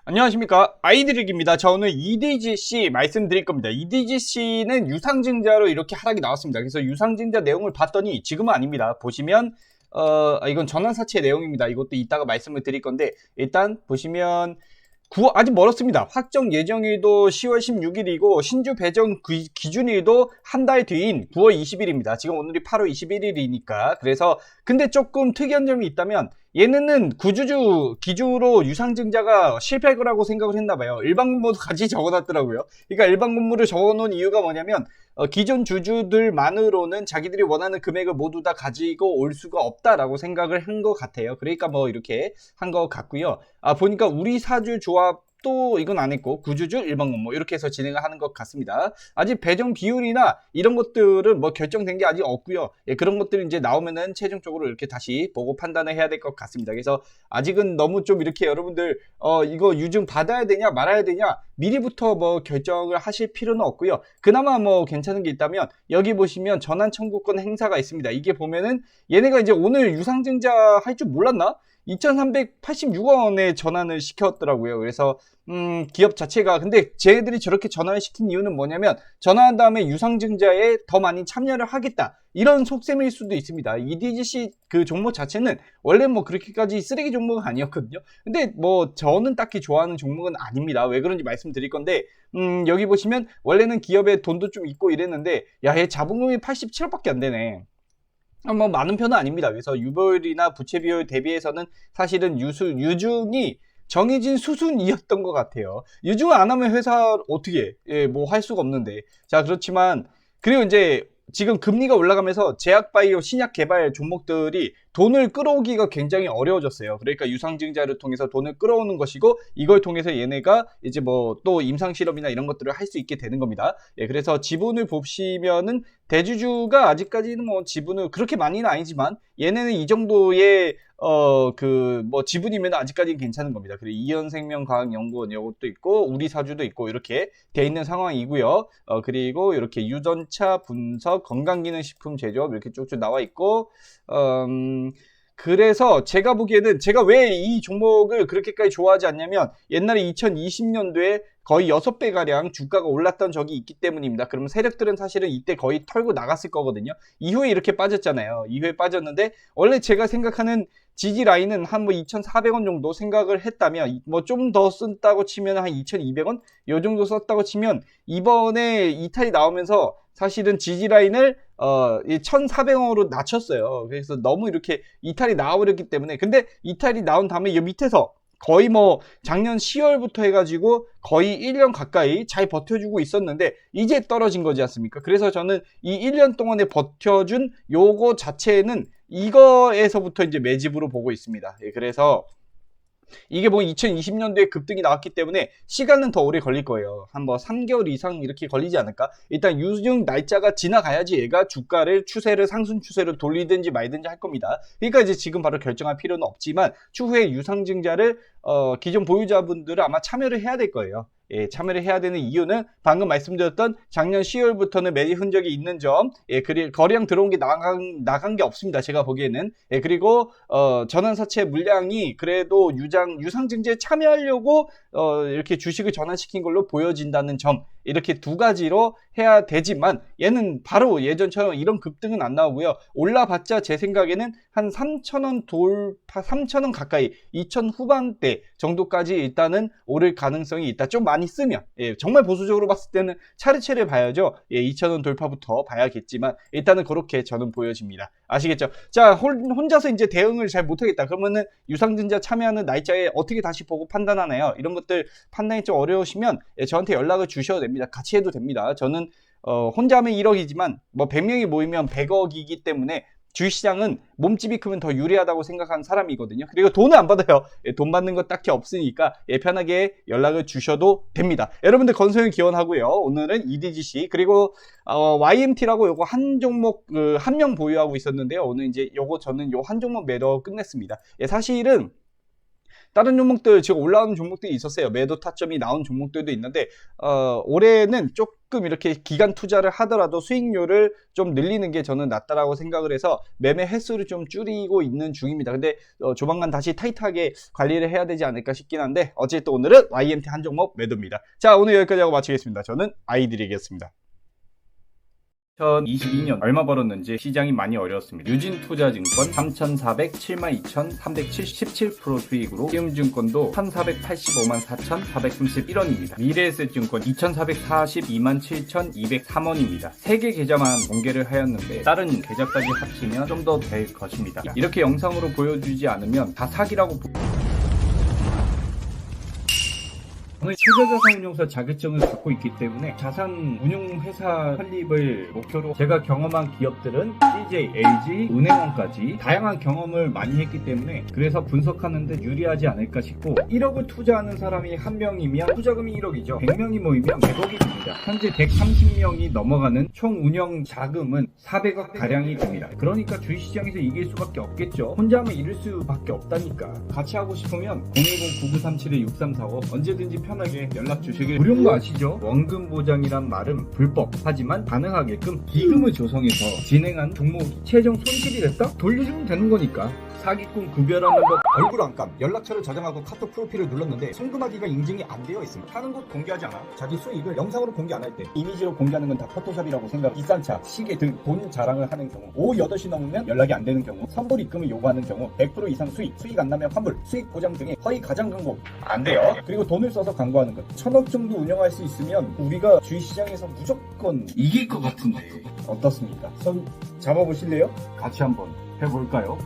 안녕하십니까, 아이드릭입니다. 저 오늘 EDGC 말씀드릴 겁니다. EDGC는 유상증자로 이렇게 하락이 나왔습니다. 그래서 유상증자 내용을 봤더니 지금은 아닙니다. 보시면 이건 전환사채 내용입니다. 이것도 이따가 말씀을 드릴 건데, 일단 보시면 아직 멀었습니다. 확정 예정일도 10월 16일이고 신주 배정 기준일도 한 달 뒤인 9월 20일입니다. 지금 오늘이 8월 21일이니까. 그래서 근데 조금 특이한 점이 있다면, 얘네는 구주주 기준으로 유상증자가 실패할 거라고 생각을 했나봐요. 일반 건물도 같이 적어놨더라고요. 그러니까 일반 건물을 적어놓은 이유가 뭐냐면, 기존 주주들만으로는 자기들이 원하는 금액을 모두 다 가지고 올 수가 없다라고 생각을 한 것 같아요. 그러니까 뭐 이렇게 한 것 같고요. 보니까 우리 사주 조합도 이건 안 했고, 구주주 일반 건물 이렇게 해서 진행을 하는 것 같습니다. 아직 배정 비율이나 이런 것들은 뭐 결정된 게 아직 없고요. 그런 것들이 이제 나오면은 최종적으로 이렇게 다시 보고 판단을 해야 될 것 같습니다. 그래서 아직은 너무 좀 이렇게 여러분들 이거 유증 받아야 되냐 말아야 되냐 미리부터 뭐 결정을 하실 필요는 없고요. 그나마 뭐 괜찮은 게 있다면, 여기 보시면 전환 청구권 행사가 있습니다. 이게 보면은 얘네가 이제 오늘 유상증자 할 줄 몰랐나? 2,386원에 전환을 시켰더라고요. 그래서 기업 자체가, 근데 쟤네들이 저렇게 전환을 시킨 이유는 뭐냐면, 전환한 다음에 유상증자에 더 많이 참여를 하겠다, 이런 속셈일 수도 있습니다. EDGC 그 종목 자체는 원래 뭐 그렇게까지 쓰레기 종목은 아니었거든요. 근데 뭐 저는 딱히 좋아하는 종목은 아닙니다. 왜 그런지 말씀드릴 건데, 여기 보시면 원래는 기업에 돈도 좀 있고 이랬는데, 야, 얘 자본금이 87억밖에 안 되네. 뭐 많은 편은 아닙니다. 그래서 유보율이나 부채 비율 대비해서는 사실은 유중이 정해진 수순이었던 것 같아요. 유중을 안 하면 회사 어떻게 뭐 할 수가 없는데. 자, 그렇지만 그리고 이제 지금 금리가 올라가면서 제약바이오 신약 개발 종목들이 돈을 끌어오기가 굉장히 어려워졌어요. 그러니까 유상증자를 통해서 돈을 끌어오는 것이고, 이걸 통해서 얘네가 이제 뭐 또 임상실험이나 이런 것들을 할 수 있게 되는 겁니다. 그래서 지분을 보시면은 대주주가 아직까지는 뭐 지분을 그렇게 많이는 아니지만, 얘네는 이 정도의 뭐 지분이면 아직까지는 괜찮은 겁니다. 그리고 이현생명과학연구원 이것도 있고, 우리사주도 있고, 이렇게 돼 있는 상황이고요. 그리고 이렇게 유전차 분석, 건강기능식품 제조업 이렇게 쭉쭉 나와 있고, 그래서 제가 보기에는, 제가 왜 이 종목을 그렇게까지 좋아하지 않냐면, 옛날에 2020년도에 거의 6배가량 주가가 올랐던 적이 있기 때문입니다. 그러면 세력들은 사실은 이때 거의 털고 나갔을 거거든요. 이후에 이렇게 빠졌잖아요. 이후에 빠졌는데, 원래 제가 생각하는 지지 라인은 한 뭐 2,400원 정도 생각을 했다면, 뭐 좀 더 쓴다고 치면 한 2,200원? 요 정도 썼다고 치면, 이번에 이탈이 나오면서 사실은 지지 라인을 1,400원으로 낮췄어요. 그래서 너무 이렇게 이탈이 나와버렸기 때문에. 근데 이탈이 나온 다음에 이 밑에서 거의 뭐 작년 10월부터 해가지고 거의 1년 가까이 잘 버텨주고 있었는데, 이제 떨어진 거지 않습니까? 그래서 저는 이 1년 동안에 버텨준 요거 자체는 이거에서부터 이제 매집으로 보고 있습니다. 그래서 이게 뭐 2020년도에 급등이 나왔기 때문에 시간은 더 오래 걸릴 거예요. 한 뭐 3개월 이상 이렇게 걸리지 않을까? 일단 유증 날짜가 지나가야지 얘가 주가를 상승 추세로 돌리든지 말든지 할 겁니다. 그러니까 이제 지금 바로 결정할 필요는 없지만, 추후에 유상증자를 기존 보유자분들은 아마 참여를 해야 될 거예요. 참여를 해야 되는 이유는 방금 말씀드렸던 작년 10월부터는 매집 흔적이 있는 점, 그리고 거래량 들어온 게 나간 게 없습니다. 제가 보기에는. 그리고 전환사채 물량이 그래도 유상증자에 참여하려고 이렇게 주식을 전환시킨 걸로 보여진다는 점, 이렇게 두 가지로 해야 되지만, 얘는 바로 예전처럼 이런 급등은 안 나오고요. 올라봤자 제 생각에는 한 3,000원 가까이, 2,000 후반대 정도까지 일단은 오를 가능성이 있다. 좀 많이 쓰면. 정말 보수적으로 봤을 때는 차례차례 봐야죠. 2,000원 돌파부터 봐야겠지만, 일단은 그렇게 저는 보여집니다. 아시겠죠? 자, 혼자서 이제 대응을 잘 못하겠다. 그러면은 유상증자 참여하는 날짜에 어떻게 다시 보고 판단하나요? 이런 것들 판단이 좀 어려우시면 저한테 연락을 주셔도 됩니다. 같이 해도 됩니다. 저는 혼자 하면 1억이지만 뭐 100명이 모이면 100억이기 때문에 주식시장은 몸집이 크면 더 유리하다고 생각하는 사람이거든요. 그리고 돈을 안 받아요. 돈 받는 거 딱히 없으니까 편하게 연락을 주셔도 됩니다. 여러분들 건설형 기원하고요. 오늘은 EDGC 그리고 YMT라고 요거 한 종목 한 명 보유하고 있었는데요. 오늘 이제 요거 저는 요 한 종목 매도 끝냈습니다. 사실은 다른 종목들 지금 올라오는 종목들이 있었어요. 매도 타점이 나온 종목들도 있는데 올해는 조금 이렇게 기간 투자를 하더라도 수익률을 좀 늘리는 게 저는 낫다라고 생각을 해서 매매 횟수를 좀 줄이고 있는 중입니다. 근데 조만간 다시 타이트하게 관리를 해야 되지 않을까 싶긴 한데 어쨌든 오늘은 YMT 한 종목 매도입니다. 자, 오늘 여기까지 하고 마치겠습니다. 저는 아이드리겠습니다. 2022년 얼마 벌었는지 시장이 많이 어려웠습니다. 유진투자증권 3,400 72,377% 수익으로 키움증권도 1,485만 4,431원입니다. 미래에셋증권 2,442만 7,203원입니다. 3개 계좌만 공개를 하였는데 다른 계좌까지 합치면 좀 더 될 것입니다. 이렇게 영상으로 보여주지 않으면 다 사기라고 저는 최저자산운용사 자격증을 갖고 있기 때문에 자산운용회사 설립을 목표로 제가 경험한 기업들은 CJ, LG, 은행원까지 다양한 경험을 많이 했기 때문에 그래서 분석하는데 유리하지 않을까 싶고 1억을 투자하는 사람이 1명이면 투자금이 1억이죠. 100명이 모이면 100억이 됩니다. 현재 130명이 넘어가는 총 운영 자금은 400억 가량이 됩니다. 그러니까 주식시장에서 이길 수밖에 없겠죠. 혼자 하면 잃을 수밖에 없다니까. 같이 하고 싶으면 010-9937-6345 언제든지 편하게 연락 주시길. 무료인 거 아시죠? 원금 보장이란 말은 불법. 하지만 가능하게끔 기금을 조성해서 진행한 종목이 최종 손실이 됐다? 돌려주면 되는 거니까. 사기꾼 구별하는 법. 얼굴 안감, 연락처를 저장하고 카톡 프로필을 눌렀는데 송금하기가 인증이 안 되어 있습니다. 하는 곳 공개하지 않아. 자기 수익을 영상으로 공개 안 할 때 이미지로 공개하는 건 다 포토샵이라고 생각. 비싼 차, 시계 등 돈 자랑을 하는 경우, 오후 8시 넘으면 연락이 안 되는 경우, 선불 입금을 요구하는 경우, 100% 이상 수익 안 나면 환불, 수익 보장 등의 허위 가장 광고 안 돼요. 그리고 돈을 써서 광고하는 것. 1,000억 정도 운영할 수 있으면 우리가 주식시장에서 무조건 이길 것 같은데 어떻습니까? 손 잡아보실래요? 같이 한번 해볼까요?